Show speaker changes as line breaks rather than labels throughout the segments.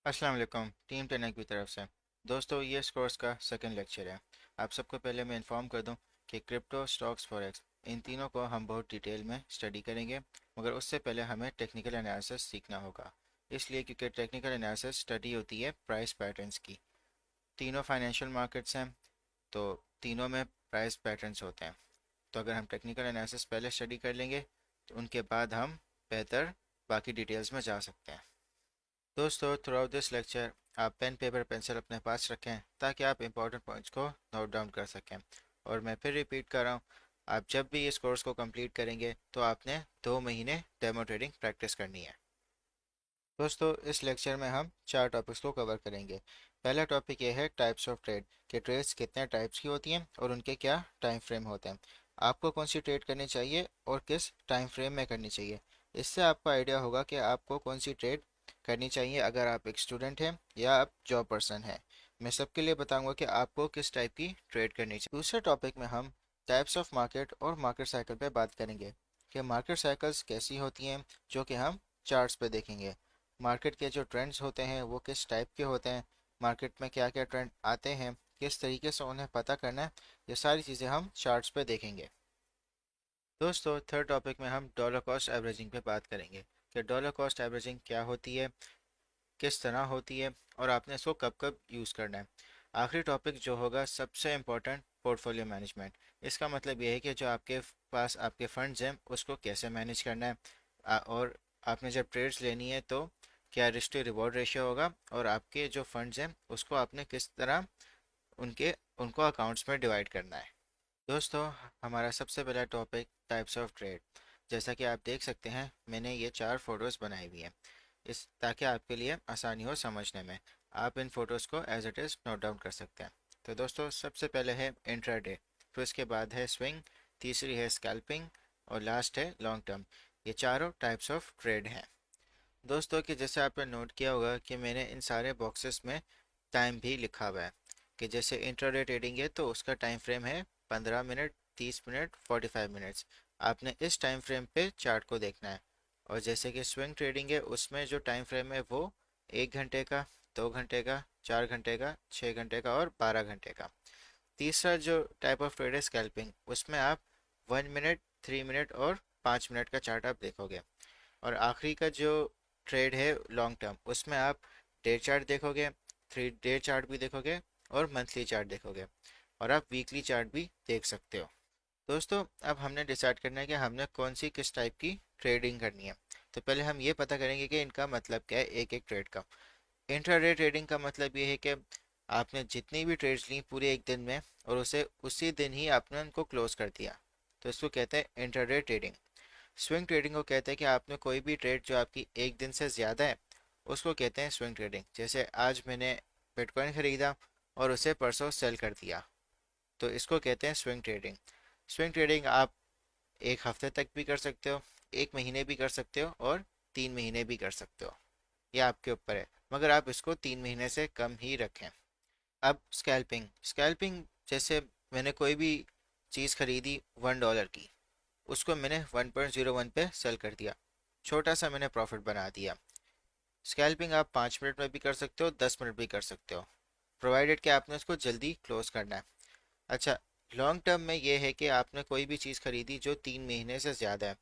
अस्सलाम वालेकुम टीम टेनक की तरफ से। दोस्तों, ये इस कोर्स का सेकंड लेक्चर है। आप सबको पहले मैं इन्फॉर्म कर दूं कि क्रिप्टो, स्टॉक्स, फॉरेक्स, इन तीनों को हम बहुत डिटेल में स्टडी करेंगे, मगर उससे पहले हमें टेक्निकल एनालिसिस सीखना होगा। इसलिए क्योंकि टेक्निकल एनालिसिस स्टडी होती है प्राइस पैटर्न्स की। तीनों फाइनेंशियल मार्केट्स हैं, तो तीनों में प्राइस पैटर्न्स होते हैं। तो अगर हम टेक्निकल एनालिसिस पहले स्टडी कर लेंगे तो उनके बाद हम बेहतर बाकी डिटेल्स में जा सकते हैं। दोस्तों, थ्रू आउट दिस लेक्चर आप पेन, पेपर, पेंसिल अपने पास रखें ताकि आप इंपॉर्टेंट पॉइंट्स को नोट डाउन कर सकें। और मैं फिर रिपीट कर रहा हूँ, आप जब भी इस कोर्स को कंप्लीट करेंगे तो आपने 2 महीने डेमो ट्रेडिंग प्रैक्टिस करनी है। दोस्तों, इस लेक्चर में हम 4 टॉपिक्स को कवर करेंगे। पहला टॉपिक ये है टाइप्स ऑफ ट्रेड, कि ट्रेड्स कितने टाइप्स की होती हैं और उनके क्या टाइम फ्रेम होते हैं। आपको कौन सी ट्रेड करनी चाहिए और किस टाइम फ्रेम में करनी चाहिए। इससे आपको आइडिया होगा कि आपको कौन सी ट्रेड करनी चाहिए अगर आप एक स्टूडेंट हैं या आप जॉब पर्सन हैं। मैं सबके लिए बताऊंगा कि आपको किस टाइप की ट्रेड करनी चाहिए। दूसरे टॉपिक में हम टाइप्स ऑफ मार्केट और मार्केट साइकिल पे बात करेंगे कि मार्केट साइकिल्स कैसी होती हैं, जो कि हम चार्ट्स पे देखेंगे। मार्केट के जो ट्रेंड्स होते हैं वो किस टाइप के होते हैं, मार्केट में क्या क्या ट्रेंड आते हैं, किस तरीके से उन्हें पता करना है, ये सारी चीज़ें हम चार्ट्स पे देखेंगे। दोस्तों, थर्ड टॉपिक में हम डॉलर कॉस्ट एवरेजिंग पे बात करेंगे कि डॉलर कॉस्ट एवरेजिंग क्या होती है, किस तरह होती है और आपने इसको कब कब यूज़ करना है। आखिरी टॉपिक जो होगा सबसे इम्पोर्टेंट, पोर्टफोलियो मैनेजमेंट। इसका मतलब ये है कि जो आपके पास आपके फंड्स हैं उसको कैसे मैनेज करना है। और आपने जब ट्रेड्स लेनी है तो क्या रिस्क टू रिवॉर्ड रेशियो होगा, और आपके जो फंड्स हैं उसको आपने किस तरह उनके उनको अकाउंट्स में डिवाइड करना है। दोस्तों, हमारा सबसे पहला टॉपिक टाइप्स ऑफ ट्रेड। जैसा कि आप देख सकते हैं, मैंने ये 4 फोटोज़ बनाई हुई हैं इस ताकि आपके लिए आसानी हो समझने में। आप इन फ़ोटोज़ को as it is note down कर सकते हैं। तो दोस्तों, सबसे पहले है इंट्राडे, फिर उसके बाद है स्विंग, तीसरी है स्कैल्पिंग और लास्ट है लॉन्ग टर्म। ये चारों टाइप्स ऑफ ट्रेड हैं। दोस्तों, कि जैसे आपने नोट किया होगा कि मैंने इन सारे बॉक्सेस में टाइम भी लिखा हुआ है। कि जैसे इंट्राडे ट्रेडिंग है तो उसका टाइम फ्रेम है 15 मिनट, 30 मिनट, 45 मिनट्स। आपने इस टाइम फ्रेम पे चार्ट को देखना है। और जैसे कि स्विंग ट्रेडिंग है उसमें जो टाइम फ्रेम है वो 1 घंटे का, 2 घंटे का, 4 घंटे का, 6 घंटे का और 12 घंटे का। तीसरा जो टाइप ऑफ ट्रेड है स्कैल्पिंग, उसमें आप 1 मिनट, 3 मिनट और 5 मिनट का चार्ट आप देखोगे। और आखिरी का जो ट्रेड है लॉन्ग टर्म, उसमें आप डे चार्ट देखोगे, 3 डे चार्ट भी देखोगे और मंथली चार्ट देखोगे, और आप वीकली चार्ट भी देख सकते हो। दोस्तों, अब हमने डिसाइड करना है कि हमने कौन सी किस टाइप की ट्रेडिंग करनी है। तो पहले हम ये पता करेंगे कि इनका मतलब क्या है एक एक ट्रेड का। इंट्राडे ट्रेडिंग का मतलब ये है कि आपने जितनी भी ट्रेड्स ली पूरे एक दिन में और उसे उसी दिन ही आपने उनको क्लोज कर दिया, तो इसको कहते हैं इंट्राडे ट्रेडिंग। स्विंग ट्रेडिंग को कहते हैं कि आपने कोई भी ट्रेड जो आपकी एक दिन से ज़्यादा है उसको कहते हैं स्विंग ट्रेडिंग। जैसे आज मैंने बिटकॉइन खरीदा और उसे परसों सेल कर दिया, तो इसको कहते हैं स्विंग ट्रेडिंग। स्विंग ट्रेडिंग आप 1 हफ्ते तक भी कर सकते हो, 1 महीने भी कर सकते हो और 3 महीने भी कर सकते हो। ये आपके ऊपर है, मगर आप इसको 3 महीने से कम ही रखें। अब स्कैल्पिंग, स्कैल्पिंग जैसे मैंने कोई भी चीज़ खरीदी $1 की, उसको मैंने 1.01 पे सेल कर दिया, छोटा सा मैंने प्रॉफिट बना दिया। स्कैल्पिंग आप 5 मिनट में भी कर सकते हो, 10 मिनट भी कर सकते हो, प्रोवाइडेड कि आपने उसको जल्दी क्लोज करना है। अच्छा, लॉन्ग टर्म में ये है कि आपने कोई भी चीज़ खरीदी जो 3 महीने से ज़्यादा है,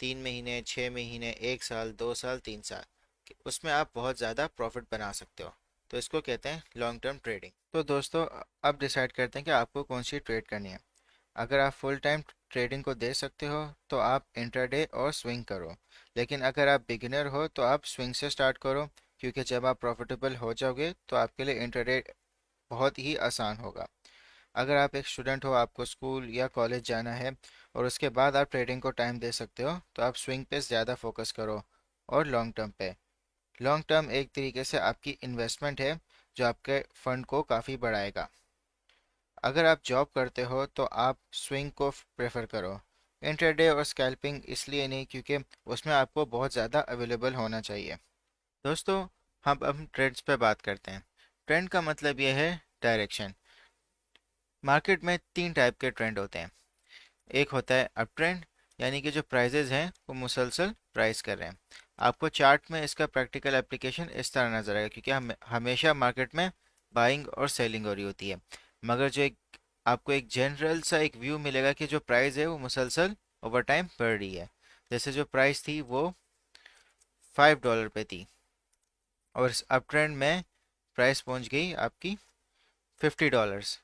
3 महीने, 6 महीने, 1 साल, 2 साल, 3 साल, उसमें आप बहुत ज़्यादा प्रॉफिट बना सकते हो, तो इसको कहते हैं लॉन्ग टर्म ट्रेडिंग। तो दोस्तों, अब डिसाइड करते हैं कि आपको कौन सी ट्रेड करनी है। अगर आप फुल टाइम ट्रेडिंग को दे सकते हो तो आप इंट्राडे और स्विंग करो, लेकिन अगर आप बिगिनर हो तो आप स्विंग से स्टार्ट करो, क्योंकि जब आप प्रॉफिटेबल हो जाओगे तो आपके लिए इंट्राडे बहुत ही आसान होगा। अगर आप एक स्टूडेंट हो, आपको स्कूल या कॉलेज जाना है और उसके बाद आप ट्रेडिंग को टाइम दे सकते हो, तो आप स्विंग पे ज़्यादा फोकस करो और लॉन्ग टर्म पे। लॉन्ग टर्म एक तरीके से आपकी इन्वेस्टमेंट है जो आपके फंड को काफ़ी बढ़ाएगा। अगर आप जॉब करते हो तो आप स्विंग को प्रेफर करो। इंट्राडे और स्कैल्पिंग इसलिए नहीं क्योंकि उसमें आपको बहुत ज़्यादा अवेलेबल होना चाहिए। दोस्तों, हम ट्रेंड्स पे बात करते हैं। ट्रेंड का मतलब यह है डायरेक्शन। मार्केट में 3 टाइप के ट्रेंड होते हैं। एक होता है अप ट्रेंड, यानी कि जो प्राइजेज हैं वो मुसलसल प्राइस कर रहे हैं। आपको चार्ट में इसका प्रैक्टिकल एप्लीकेशन इस तरह नजर आएगा, क्योंकि हम हमेशा मार्केट में बाइंग और सेलिंग हो रही होती है। मगर जो एक आपको एक जनरल सा एक व्यू मिलेगा कि जो प्राइस है वो मुसलसल ओवर टाइम बढ़ रही है। जैसे जो प्राइस थी वो $5 पे थी, और इस अप ट्रेंड में प्राइस पहुंच गई आपकी $50।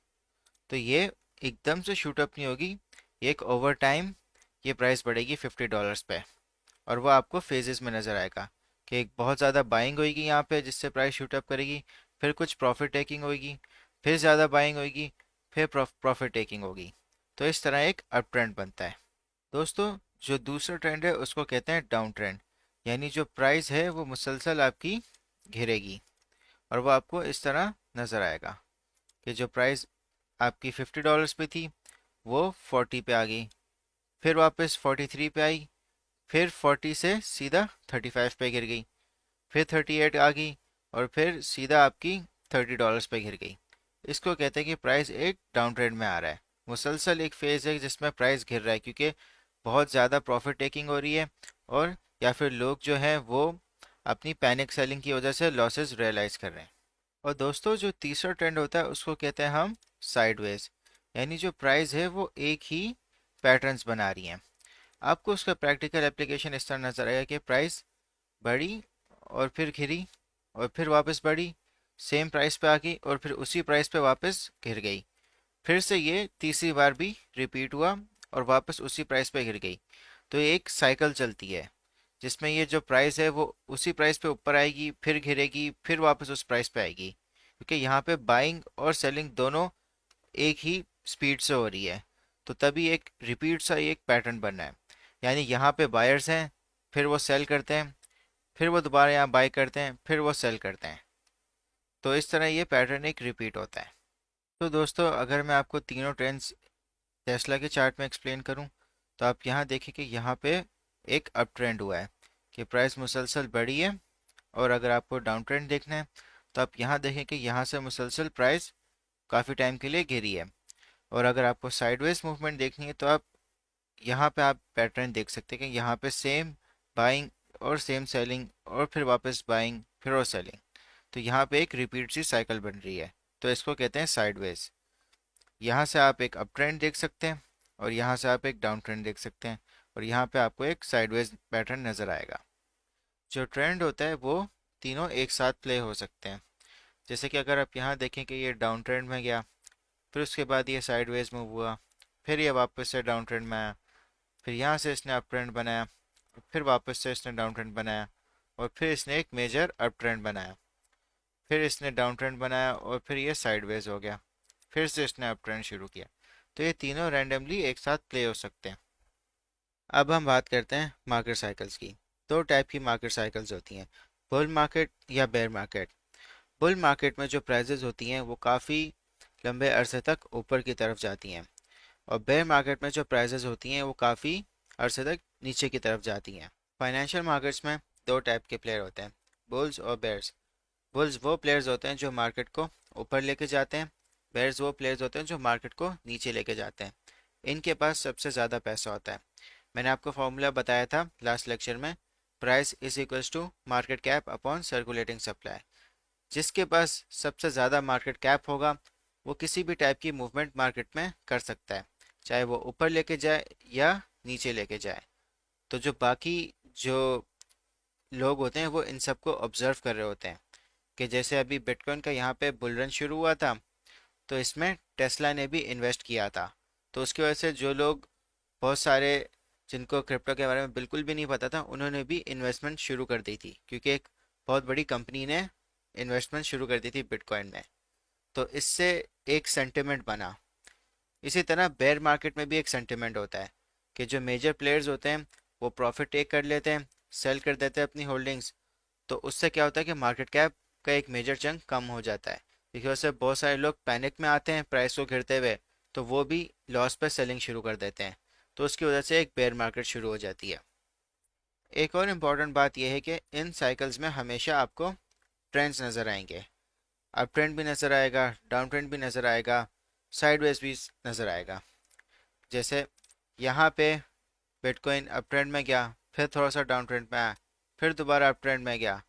तो ये एकदम से शूट अप नहीं होगी, ये एक ओवर टाइम ये प्राइस बढ़ेगी $50 पे। और वो आपको फेजेस में नज़र आएगा कि एक बहुत ज़्यादा बाइंग होगी यहाँ पे जिससे प्राइस शूट अप करेगी, फिर कुछ प्रॉफिट टेकिंग होगी, फिर ज़्यादा बाइंग होगी, फिर प्रॉफिट टेकिंग होगी। तो इस तरह एक अप ट्रेंड बनता है। दोस्तों, जो दूसरा ट्रेंड है उसको कहते हैं डाउन ट्रेंड, यानी जो प्राइस है वो मुसलसल आपकी घिरेगी, और वो आपको इस तरह नज़र आएगा कि जो प्राइस आपकी $50 पे थी वो 40 पे आ गई, फिर वापस 43 पे आई, फिर 40 से सीधा 35 पे गिर गई, फिर 38 आ गई, और फिर सीधा आपकी $30 पे गिर गई। इसको कहते हैं कि प्राइस एक डाउन ट्रेंड में आ रहा है। मुसलसल एक फेज है जिसमें प्राइस गिर रहा है, क्योंकि बहुत ज़्यादा प्रॉफिट टेकिंग हो रही है, और या फिर लोग जो हैं वो अपनी पैनिक सेलिंग की वजह से लॉसेस रियलाइज कर रहे हैं। और दोस्तों, जो तीसरा ट्रेंड होता है उसको कहते हैं हम साइडवेज, यानी जो प्राइस है वो एक ही पैटर्न्स बना रही है। आपको उसका प्रैक्टिकल एप्लीकेशन इस तरह नजर आएगा कि प्राइस बढ़ी और फिर गिरी और फिर वापस बढ़ी, सेम प्राइस पे आ गई और फिर उसी प्राइस पे वापस गिर गई, फिर से ये तीसरी बार भी रिपीट हुआ और वापस उसी प्राइस पे गिर गई। तो ये एक साइकिल चलती है जिसमें ये जो प्राइस है वो उसी प्राइस पे ऊपर आएगी, फिर गिरेगी, फिर वापस उस प्राइस पे आएगी, क्योंकि यहाँ पे बाइंग और सेलिंग दोनों एक ही स्पीड से हो रही है। तो तभी एक रिपीट सा एक पैटर्न बन रहा है, यानी यहाँ पे बायर्स हैं, फिर वो सेल करते हैं, फिर वो दोबारा यहाँ बाय करते हैं, फिर वो सेल करते हैं। तो इस तरह ये पैटर्न एक रिपीट होता है। तो दोस्तों, अगर मैं आपको तीनों ट्रेंड्स टेस्ला के चार्ट में एक्सप्लेन करूं, तो आप यहाँ देखें कि यहाँ पे एक अप ट्रेंड हुआ है कि प्राइस मुसलसल बढ़ी है। और अगर आपको डाउन ट्रेंड देखना है तो आप यहाँ देखें कि यहाँ से मुसलसल प्राइस काफ़ी टाइम के लिए गिरी है। और अगर आपको साइडवेज मूवमेंट देखनी है तो आप यहाँ पे आप पैटर्न देख सकते हैं कि यहाँ पे सेम बाइंग और सेम सेलिंग और फिर वापस बाइंग फिर और सेलिंग। तो यहाँ पे एक रिपीट सी साइकिल बन रही है, तो इसको कहते हैं साइडवेज। यहाँ से आप एक अप ट्रेंड देख सकते हैं और यहाँ से आप एक डाउन ट्रेंड देख सकते हैं, और यहाँ पे आपको एक साइडवेज पैटर्न नज़र आएगा। जो ट्रेंड होता है वो तीनों एक साथ प्ले हो सकते हैं। जैसे कि अगर आप यहाँ देखें कि ये डाउन ट्रेंड में गया, फिर उसके बाद ये साइडवेज मूव हुआ, फिर ये वापस से डाउन ट्रेंड में आया, फिर यहाँ से इसने अप ट्रेंड बनाया, फिर वापस से इसने डाउन ट्रेंड बनाया, और फिर इसने एक मेजर अप ट्रेंड बनाया, फिर इसने डाउन ट्रेंड बनाया, और फिर ये साइडवेज हो गया, फिर से इसने अप ट्रेंड शुरू किया। तो ये तीनों रैंडमली एक साथ प्ले हो सकते हैं। अब हम बात करते हैं मार्केट साइकिल्स की। दो टाइप की मार्केट साइकिल्स होती हैं, बुल मार्केट या बेयर मार्केट। बुल मार्केट में जो प्राइजेज होती हैं वो काफ़ी लंबे अरसे तक ऊपर की तरफ जाती हैं, और बेयर मार्केट में जो प्राइजेज होती हैं वो काफ़ी अरसे तक नीचे की तरफ जाती हैं। फाइनेंशियल मार्केट्स में दो टाइप के प्लेयर होते हैं, बुल्स और बेयर्स। बुल्स वो प्लेयर्स होते हैं जो मार्केट को ऊपर लेके जाते हैं, बेयर्स वो प्लेयर्स होते हैं जो मार्केट को नीचे लेके जाते हैं। इनके पास सबसे ज़्यादा पैसा होता है। मैंने आपको फॉर्मूला बताया था लास्ट लेक्चर में, price is equals to market cap upon circulating supply. जिसके पास सबसे ज़्यादा मार्केट कैप होगा वो किसी भी टाइप की मूवमेंट मार्केट में कर सकता है, चाहे वो ऊपर लेके जाए या नीचे लेके जाए। तो जो बाकी जो लोग होते हैं वो इन सबको ऑब्जर्व कर रहे होते हैं कि जैसे अभी बिटकॉइन का यहाँ पे बुल रन शुरू हुआ था, तो इसमें टेस्ला ने भी इन्वेस्ट किया था। तो उसकी वजह से जो लोग बहुत सारे जिनको क्रिप्टो के बारे में बिल्कुल भी नहीं पता था उन्होंने भी इन्वेस्टमेंट शुरू कर दी थी, क्योंकि एक बहुत बड़ी कंपनी ने इन्वेस्टमेंट शुरू कर दी थी बिटकॉइन में। तो इससे एक सेंटिमेंट बना। इसी तरह बेयर मार्केट में भी एक सेंटिमेंट होता है कि जो मेजर प्लेयर्स होते हैं वो प्रॉफिट टेक कर लेते हैं, सेल कर देते हैं अपनी होल्डिंग्स। तो उससे क्या होता है कि मार्केट कैप का एक मेजर चंक कम हो जाता है, क्योंकि उससे बहुत सारे लोग पैनिक में आते हैं प्राइस को गिरते हुए, तो वो भी लॉस पे सेलिंग शुरू कर देते हैं। तो उसकी वजह से एक बेयर मार्केट शुरू हो जाती है। एक और इम्पॉर्टेंट बात यह है कि इन साइकिल्स में हमेशा आपको ट्रेंड्स नज़र आएंगे। अप ट्रेंड भी नज़र आएगा, डाउन ट्रेंड भी नज़र आएगा, साइडवेज भी नज़र आएगा। जैसे यहाँ पे बिटकॉइन अप ट्रेंड में गया, फिर थोड़ा सा डाउन ट्रेंड में आया, फिर दोबारा अप ट्रेंड में गया,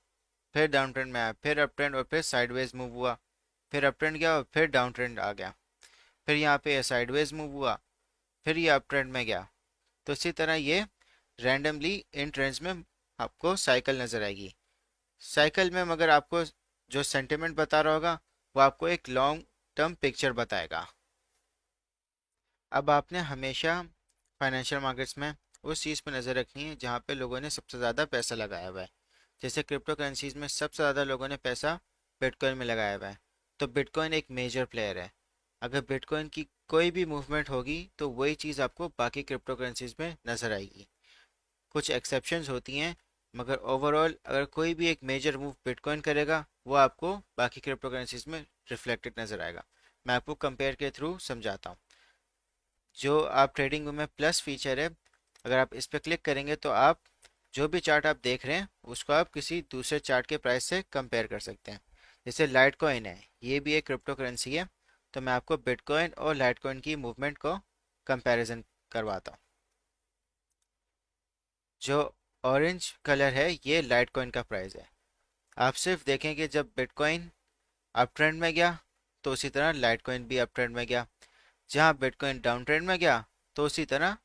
फिर डाउन ट्रेंड में आया, फिर अप ट्रेंड और फिर साइडवेज मूव हुआ, फिर अप ट्रेंड गया और फिर डाउन ट्रेंड आ गया, फिर यहाँ पे साइडवेज मूव हुआ, फिर ये अप ट्रेंड में गया। तो इसी तरह ये रैंडमली इन ट्रेंड्स में आपको साइकिल नज़र आएगी। साइकिल में मगर आपको जो सेंटिमेंट बता रहा होगा वो आपको एक लॉन्ग टर्म पिक्चर बताएगा। अब आपने हमेशा फाइनेंशियल मार्केट्स में उस चीज़ पर नज़र रखनी है जहाँ पे लोगों ने सबसे ज़्यादा पैसा लगाया हुआ है। जैसे क्रिप्टो करेंसीज में सबसे ज़्यादा लोगों ने पैसा बिटकॉइन में लगाया हुआ है, तो बिटकॉइन एक मेजर प्लेयर है। अगर बिटकॉइन की कोई भी मूवमेंट होगी तो वही चीज़ आपको बाकी क्रिप्टो करेंसीज में नज़र आएगी। कुछ एक्सेप्शंस होती हैं, मगर ओवरऑल अगर कोई भी एक मेजर मूव बिटकॉइन करेगा वो आपको बाकी क्रिप्टो करेंसीज में रिफ्लेक्टेड नज़र आएगा। मैं आपको कंपेयर के थ्रू समझाता हूँ। जो आप ट्रेडिंग व्यू में प्लस फीचर है, अगर आप इस पर क्लिक करेंगे तो आप जो भी चार्ट आप देख रहे हैं उसको आप किसी दूसरे चार्ट के प्राइस से कंपेयर कर सकते हैं। जैसे लाइट कॉइन है, ये भी एक क्रिप्टो करेंसी है, तो मैं आपको बिटकॉइन और लाइट कॉइन की मूवमेंट को कंपैरिजन करवाता हूँ। जो ऑरेंज कलर है ये लाइट कॉइन का प्राइस है। आप सिर्फ देखें कि जब बिटकॉइन अप ट्रेंड में गया तो उसी तरह लाइट कॉइन भी अप ट्रेंड में गया, जहाँ बिटकॉइन डाउन ट्रेंड में गया तो उसी तरह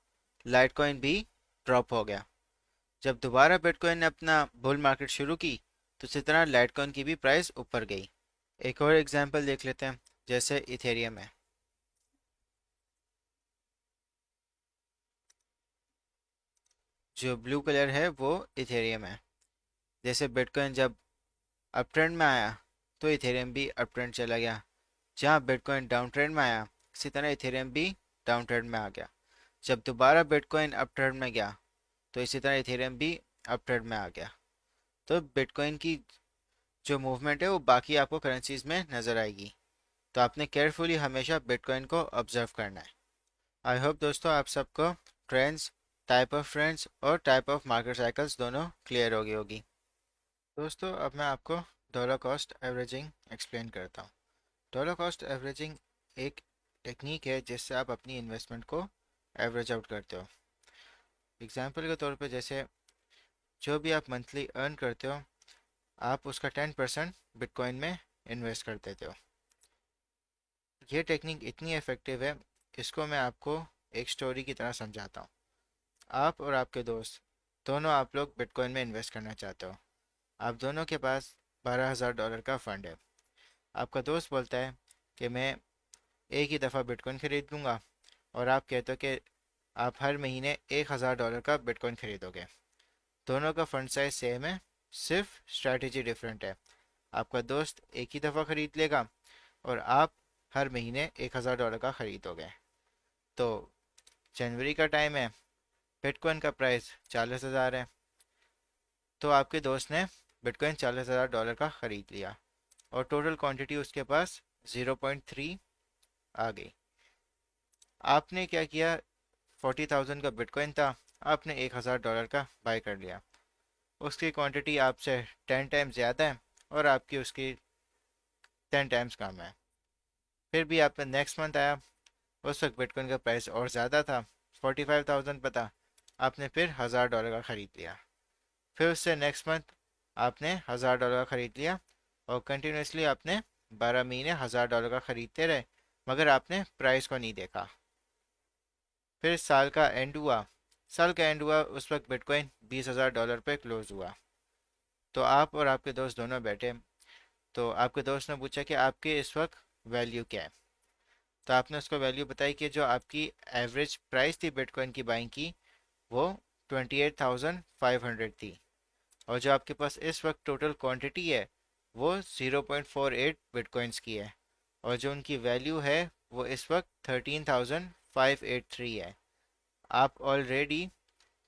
लाइट कॉइन भी ड्रॉप हो गया। जब दोबारा बिटकॉइन ने अपना बुल मार्केट शुरू की तो इसी तरह लाइट कॉइन की भी प्राइस ऊपर गई। एक और एग्जांपल देख लेते हैं, जैसे इथेरियम है। जो ब्लू कलर है वो इथेरियम है। जैसे बिटकॉइन जब अप ट्रेंड में आया तो इथेरियम भी अप ट्रेंड चला गया, जहाँ बिटकॉइन डाउन ट्रेंड में आया इसी तरह इथेरियम भी डाउन ट्रेंड में आ गया। जब दोबारा बिटकॉइन अप ट्रेंड में गया तो इसी तरह इथेरियम भी अप ट्रेंड में आ गया। तो बिटकॉइन की जो मूवमेंट है वो बाकी आपको करेंसीज में नज़र आएगी, तो आपने केयरफुली हमेशा बिटकॉइन को ऑब्जर्व करना है। आई होप दोस्तों आप सबको ट्रेंड्स, टाइप ऑफ ट्रेंड्स और टाइप ऑफ मार्केट साइकिल्स दोनों क्लियर हो गई होगी। दोस्तों अब मैं आपको डॉलर कॉस्ट एवरेजिंग एक्सप्लेन करता हूँ। डॉलर कॉस्ट एवरेजिंग एक टेक्निक है जिससे आप अपनी इन्वेस्टमेंट को एवरेज आउट करते हो। एग्जाम्पल के तौर पे जैसे जो भी आप मंथली अर्न करते हो आप उसका 10% बिटकॉइन में इन्वेस्ट कर देते हो। ये टेक्निक इतनी इफ़ेक्टिव है, इसको मैं आपको एक स्टोरी की तरह समझाता हूँ। आप और आपके दोस्त दोनों आप लोग बिटकॉइन में इन्वेस्ट करना चाहते हो। आप दोनों के पास $12,000 का फ़ंड है। आपका दोस्त बोलता है कि मैं एक ही दफ़ा बिटकॉइन खरीद लूँगा, और आप कहते हो कि आप हर महीने $1,000 का बिटकॉइन खरीदोगे। दोनों का फंड साइज सेम है, सिर्फ स्ट्रैटेजी डिफरेंट है। आपका दोस्त एक ही दफ़ा खरीद लेगा और आप हर महीने $1,000 का खरीदोगे। तो जनवरी का टाइम है, बिटकॉइन का प्राइस 40,000 है, तो आपके दोस्त ने बिटकॉइन $40,000 का खरीद लिया और टोटल क्वांटिटी उसके पास 0.3 आ गई। आपने क्या किया, 40,000 का बिटकॉइन था, आपने $1,000 का बाय कर लिया। उसकी क्वांटिटी आपसे 10 टाइम्स ज़्यादा है और आपकी उसकी 10 टाइम्स कम है। फिर भी आपका नेक्स्ट मंथ आया, उस वक्त बिटकॉइन का प्राइस और ज़्यादा था, 45,000 पता, आपने फिर $1,000 का ख़रीद लिया। फिर उससे नेक्स्ट मंथ आपने $1,000 का ख़रीद लिया और कंटिन्यूसली आपने 12 महीने $1,000 का ख़रीदते रहे, मगर आपने प्राइस को नहीं देखा। फिर साल का एंड हुआ, उस वक्त बिटकॉइन $20,000 पे क्लोज हुआ। तो आप और आपके दोस्त दोनों बैठे, तो आपके दोस्त ने पूछा कि आपके इस वक्त वैल्यू क्या है। तो आपने उसको वैल्यू बताई कि जो आपकी एवरेज प्राइस थी बिटकॉइन की बाइंग की वो 28,500 थी, और जो आपके पास इस वक्त टोटल क्वांटिटी है वो 0.48 बिटकॉइंस की है, और जो उनकी वैल्यू है वो इस वक्त 13,583 है। आप ऑलरेडी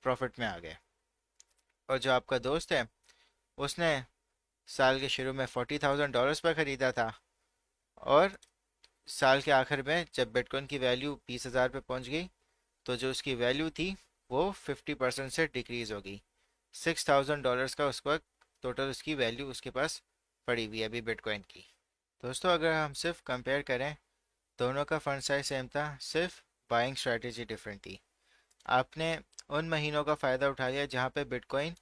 प्रॉफिट में आ गए। और जो आपका दोस्त है उसने साल के शुरू में $40,000 पर ख़रीदा था, और साल के आखिर में जब बिटकॉइन की वैल्यू 20,000 पे पहुंच गई तो जो उसकी वैल्यू थी वो 50% से डिक्रीज़ हो गई। $6,000 का उस वक्त टोटल उसकी वैल्यू उसके पास पड़ी हुई है अभी बिटकॉइन की। दोस्तों अगर हम सिर्फ कंपेयर करें, दोनों का फंड साइज सेम था, सिर्फ बाइंग स्ट्रेटेजी डिफरेंट थी। आपने उन महीनों का फ़ायदा उठा लिया जहाँ पे बिटकॉइन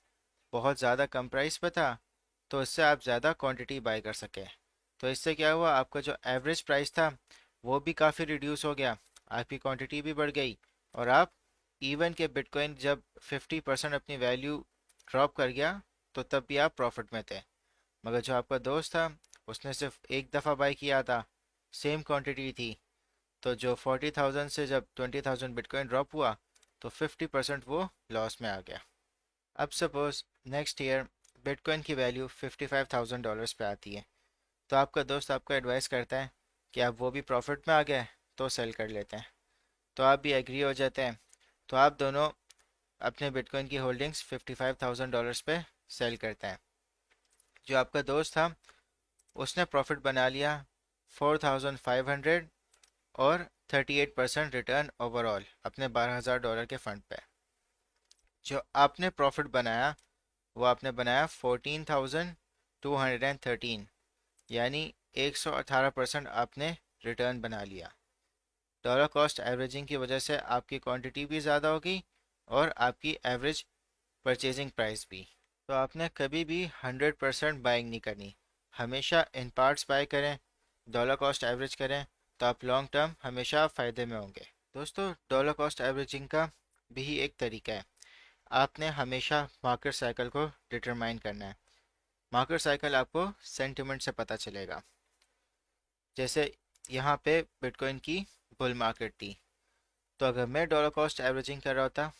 बहुत ज़्यादा कम प्राइस पे था, तो इससे आप ज़्यादा क्वांटिटी बाय कर सके। तो इससे क्या हुआ, आपका जो एवरेज प्राइस था वो भी काफ़ी रिड्यूस हो गया, आपकी क्वांटिटी भी बढ़ गई, और आप इवन के बिटकॉइन जब 50% अपनी वैल्यू ड्रॉप कर गया तो तब भी आप प्रॉफिट में थे। मगर जो आपका दोस्त था उसने सिर्फ एक दफ़ा बाय किया था, सेम क्वांटिटी थी, तो जो 40,000 से जब 20,000 बिटकॉइन ड्रॉप हुआ तो 50% वो लॉस में आ गया। अब सपोज नेक्स्ट ईयर बिटकॉइन की वैल्यू $55,000 पे आती है, तो आपका दोस्त आपको एडवाइस करता है कि आप वो भी प्रॉफिट में आ गए तो सेल कर लेते हैं, तो आप भी एग्री हो जाते हैं। तो आप दोनों अपने बिटकॉइन की होल्डिंग्स $55,000 पे सेल करते हैं। जो आपका दोस्त था उसने प्रॉफिट बना लिया 4,500 और 38% रिटर्न ओवरऑल अपने $12,000 के फंड पे। जो आपने प्रॉफिट बनाया वो आपने बनाया 14,213, यानी 118% आपने रिटर्न बना लिया। डॉलर कॉस्ट एवरेजिंग की वजह से आपकी क्वांटिटी भी ज़्यादा होगी और आपकी एवरेज परचेजिंग प्राइस भी। तो आपने कभी भी 100% बाइंग नहीं करनी, हमेशा इन पार्ट्स बाय करें, डॉलर कॉस्ट एवरेज करें, तो आप लॉन्ग टर्म हमेशा फ़ायदे में होंगे। दोस्तों, डॉलर कॉस्ट एवरेजिंग का भी एक तरीका है, आपने हमेशा मार्केट साइकिल को डिटरमाइन करना है। मार्केट साइकिल आपको सेंटिमेंट से पता चलेगा। जैसे यहाँ पे बिटकॉइन की बुल मार्केट थी, तो अगर मैं डॉलर कॉस्ट एवरेजिंग कर रहा होता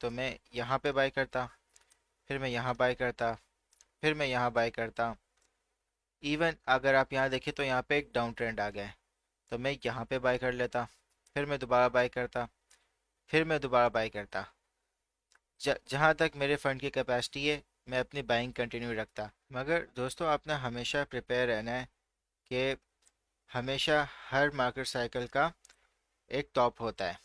तो मैं यहाँ पे बाय करता, फिर मैं यहाँ बाय करता, फिर मैं यहाँ बाय करता। इवन अगर आप यहाँ देखें तो यहाँ पे एक डाउन ट्रेंड आ गया है, तो मैं यहाँ पे बाय कर लेता, फिर मैं दोबारा बाय करता, फिर मैं दोबारा बाय करता। जहाँ तक मेरे फंड की कैपेसिटी है मैं अपनी बाइंग कंटिन्यू रखता। मगर दोस्तों, आपने हमेशा प्रिपेयर रहना है कि हमेशा हर मार्केट साइकिल का एक टॉप होता है।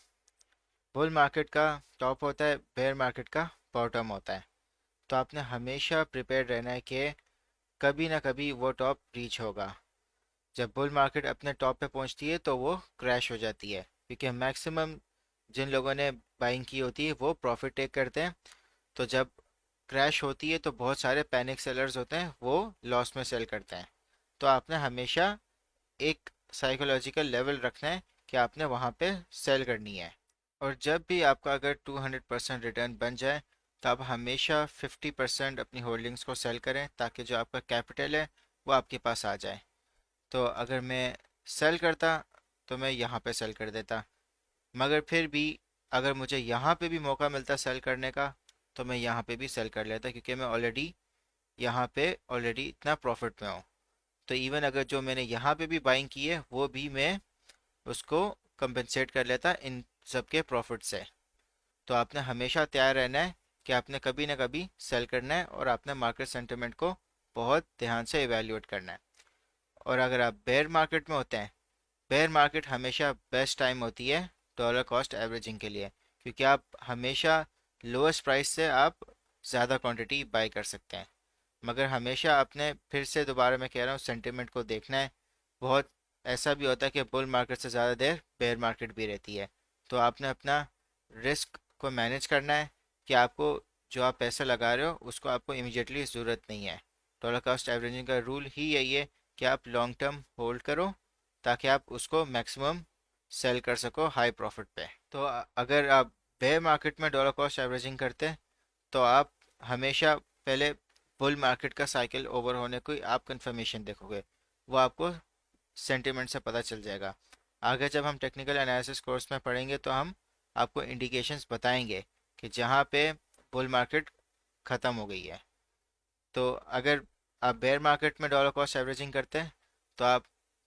बुल मार्केट का टॉप होता है, बेयर मार्केट का बॉटम होता है। तो आपने हमेशा प्रिपेयर रहना है कि कभी ना कभी वो टॉप रीच होगा। जब बुल मार्केट अपने टॉप पे पहुंचती है तो वो क्रैश हो जाती है, क्योंकि मैक्सिमम जिन लोगों ने बाइंग की होती है वो प्रॉफिट टेक करते हैं। तो जब क्रैश होती है तो बहुत सारे पैनिक सेलर्स होते हैं, वो लॉस में सेल करते हैं। तो आपने हमेशा एक साइकोलॉजिकल लेवल रखना है कि आपने वहाँ पे सेल करनी है। और जब भी आपका अगर 200% रिटर्न बन जाए तो आप हमेशा 50% अपनी होल्डिंग्स को सेल करें, ताकि जो आपका कैपिटल है वो आपके पास आ जाए। तो अगर मैं सेल करता तो मैं यहाँ पे सेल कर देता, मगर फिर भी अगर मुझे यहाँ पे भी मौका मिलता सेल करने का तो मैं यहाँ पे भी सेल कर लेता, क्योंकि मैं ऑलरेडी यहाँ पे ऑलरेडी इतना प्रॉफिट में हूँ। तो इवन अगर जो मैंने यहाँ पे भी बाइंग की है वो भी मैं उसको कंपनसेट कर लेता इन सब के प्रॉफिट से। तो आपने हमेशा तैयार रहना है कि आपने कभी ना कभी सेल करना है, और आपने मार्केट सेंटिमेंट को बहुत ध्यान से इवेल्युएट करना है। और अगर आप बेयर मार्केट में होते हैं, बेयर मार्केट हमेशा बेस्ट टाइम होती है डॉलर कॉस्ट एवरेजिंग के लिए, क्योंकि आप हमेशा लोएस्ट प्राइस से आप ज़्यादा क्वांटिटी बाय कर सकते हैं। मगर हमेशा आपने, फिर से दोबारा मैं कह रहा हूँ, सेंटिमेंट को देखना है। बहुत ऐसा भी होता है कि बुल मार्केट से ज़्यादा देर बेयर मार्केट भी रहती है। तो आपने अपना रिस्क को मैनेज करना है कि आपको जो आप पैसा लगा रहे हो उसको आपको इमीडिएटली ज़रूरत नहीं है। डॉलर कॉस्ट एवरेजिंग का रूल ही यही है कि आप लॉन्ग टर्म होल्ड करो, ताकि आप उसको मैक्सिमम सेल कर सको हाई प्रॉफिट पे। तो अगर आप बेयर मार्केट में डॉलर कॉस्ट एवरेजिंग करते हैं तो आप हमेशा पहले बुल मार्केट का साइकिल ओवर होने को आप कंफर्मेशन देखोगे, वो आपको सेंटिमेंट से पता चल जाएगा। आगे जब हम टेक्निकल एनालिसिस कोर्स में पढ़ेंगे तो हम आपको इंडिकेशंस बताएंगे कि जहाँ पे बुल मार्केट ख़त्म हो गई है। तो अगर आप बेयर मार्केट में डॉलर कॉस्ट एवरेजिंग करते हैं तो आप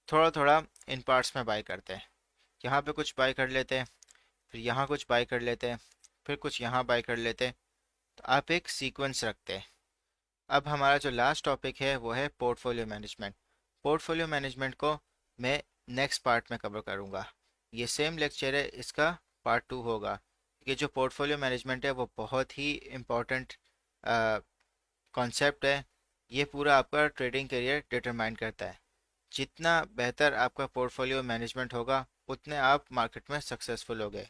थोड़ा थोड़ा इन पार्ट्स में बाय करते हैं। यहाँ पे कुछ बाय कर लेते हैं, फिर यहाँ कुछ बाय कर लेते हैं, फिर कुछ यहाँ बाय कर लेते हैं। तो आप एक सीक्वेंस रखते हैं। अब हमारा जो लास्ट टॉपिक है वो है पोर्टफोलियो मैनेजमेंट। पोर्टफोलियो मैनेजमेंट को मैं नेक्स्ट पार्ट में कवर करूँगा। ये सेम लेक्चर है, इसका पार्ट 2 होगा। ये जो पोर्टफोलियो मैनेजमेंट है वो बहुत ही इम्पोर्टेंट कॉन्सेप्ट है। ये पूरा आपका ट्रेडिंग करियर डिटरमाइन करता है। जितना बेहतर आपका पोर्टफोलियो मैनेजमेंट होगा उतने आप मार्केट में सक्सेसफुल होगे।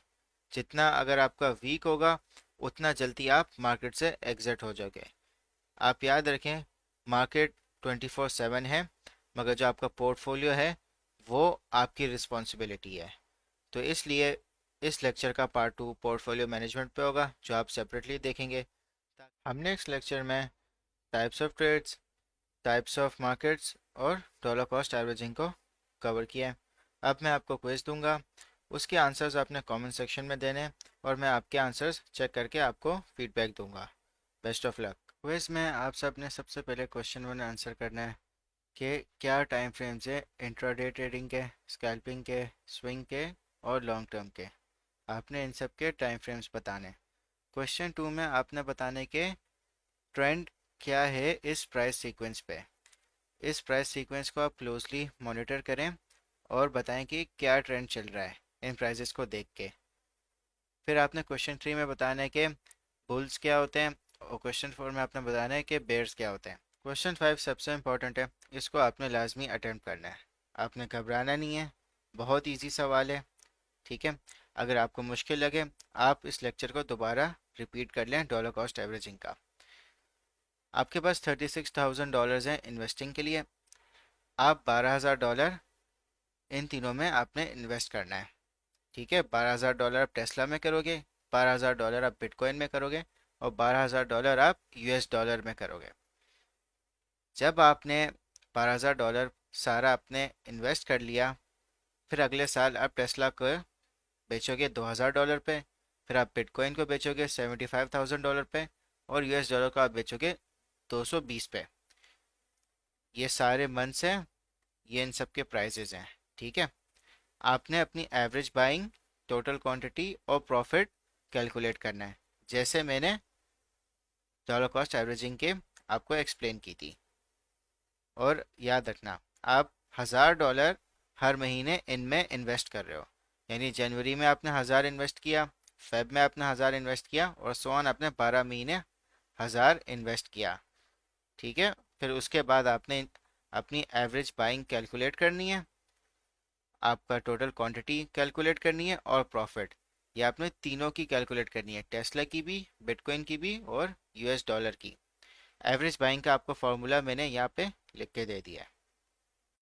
जितना अगर आपका वीक होगा उतना जल्दी आप मार्केट से एग्जिट हो जाओगे। आप याद रखें, मार्केट 24/7 है, मगर जो आपका पोर्टफोलियो है वो आपकी रिस्पॉन्सिबिलिटी है। तो इसलिए इस लेक्चर का पार्ट 2 पोर्टफोलियो मैनेजमेंट पे होगा, जो आप सेपरेटली देखेंगे। हमने इस लेक्चर में types of trades, types of markets और डॉलर कॉस्ट एवरेजिंग को कवर किया है। अब मैं आपको क्विज दूंगा, उसके आंसर्स आपने कमेंट सेक्शन में देने हैं और मैं आपके आंसर्स चेक करके आपको फीडबैक दूंगा। Best of luck. क्विज में आप सब ने सबसे पहले क्वेश्चन 1 आंसर करना है कि क्या टाइम फ्रेम्स है इंट्राडे ट्रेडिंग के, स्कैल्पिंग के, स्विंग के और लॉन्ग टर्म के। आपने इन सब के टाइम फ्रेम्स बताने। क्वेश्चन 2 में आपने बताने के ट्रेंड क्या है इस प्राइस सीक्वेंस पे। इस प्राइस सीक्वेंस को आप क्लोजली मॉनिटर करें और बताएं कि क्या ट्रेंड चल रहा है इन प्राइसेस को देख के। फिर आपने क्वेश्चन 3 में बताना है कि बुल्स क्या होते हैं और क्वेश्चन 4 में आपने बताना है कि बेयर्स क्या होते हैं। क्वेश्चन 5 सबसे इंपॉर्टेंट है, इसको आपने लाजमी अटेम्प्ट करना है। आपने घबराना नहीं है, बहुत इजी सवाल है। ठीक है, अगर आपको मुश्किल लगे आप इस लेक्चर को दोबारा रिपीट कर लें डॉलर कॉस्ट एवरेजिंग का। आपके पास $36,000 हैं इन्वेस्टिंग के लिए। आप $12,000 इन तीनों में आपने इन्वेस्ट करना है। ठीक है, $12,000 आप टेस्ला में करोगे, $12,000 आप बिटकॉइन में करोगे और $12,000 आप यूएस डॉलर में करोगे। जब आपने $12,000 सारा आपने इन्वेस्ट कर लिया, फिर अगले साल आप टेस्ला को बेचोगे $2,000 पे, फिर आप बिटकॉइन को बेचोगे $75,000 पे और यूएस डॉलर को आप बेचोगे 220 पे। ये सारे मंथ्स हैं, ये इन सब के प्राइजेज हैं। ठीक है, आपने अपनी एवरेज बाइंग, टोटल क्वांटिटी और प्रॉफिट कैलकुलेट करना है, जैसे मैंने डॉलर कॉस्ट एवरेजिंग के आपको एक्सप्लेन की थी। और याद रखना, आप $1,000 हर महीने इनमें इन्वेस्ट कर रहे हो। यानी जनवरी में आपने 1,000 इन्वेस्ट किया, फेब में आपने 1,000 इन्वेस्ट किया और सो ऑन आपने 12 महीने 1,000 इन्वेस्ट किया। ठीक है, फिर उसके बाद आपने अपनी एवरेज बाइंग कैलकुलेट करनी है, आपका टोटल क्वांटिटी कैलकुलेट करनी है और प्रॉफिट। ये आपने तीनों की कैलकुलेट करनी है, टेस्ला की भी, बिटकॉइन की भी और यूएस डॉलर की। एवरेज बाइंग का आपको फॉर्मूला मैंने यहाँ पे लिख के दे दिया है।